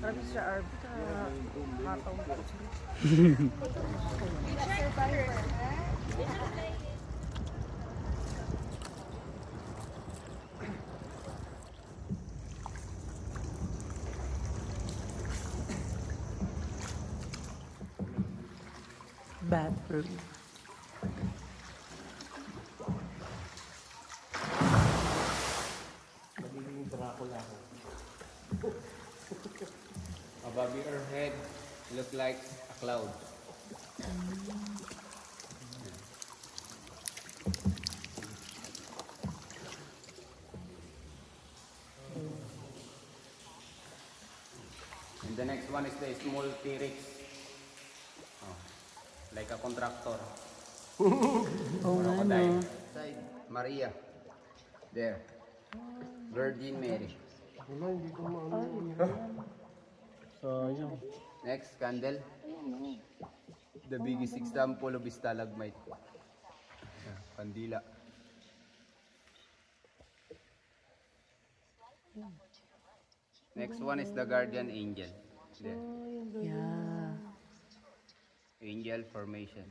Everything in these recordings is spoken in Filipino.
Sabi sa RB ka, mataw ko. Bathroom. Magiging Dracula ako. Above your head, look like a cloud. And the next one is the small T-Rex. Oh, like a contractor. Oh, Crocodile. Side, Maria. There. Virgin Mary. Wala, hindi ko maano. Sayang. Next, candle. The biggest example of stalagmite. Kandila. Next one is the guardian angel. There. Yeah. Angel formation.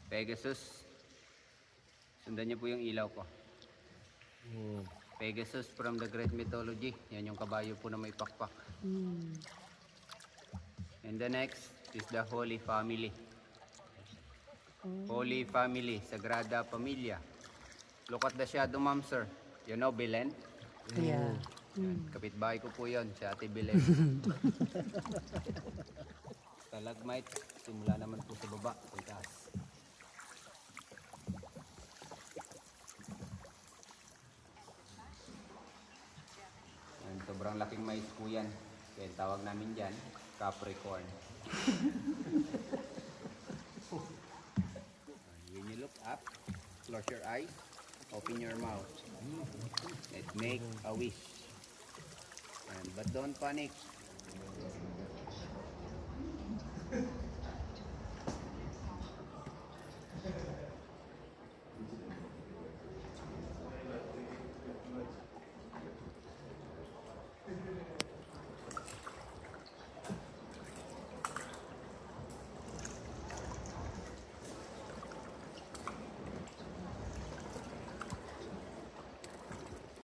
Pegasus. Sundan niyo po yung ilaw ko. Pegasus from the Greek mythology. Yan yung kabayo po na may pakpak. And the next is the Holy Family. Holy Family, Sagrada Familia. Look at the shadow, ma'am, sir. You know Belen? Yeah. Yan, kapitbahay ko po yun, si Ate Belen. Stalagmite, simula naman po sa baba, sa taas. Yan, sobrang laking mais po yan. Kaya tawag namin dyan, Capricorn. When you look up, close your eyes, open your mouth. Let's make a wish. But don't panic.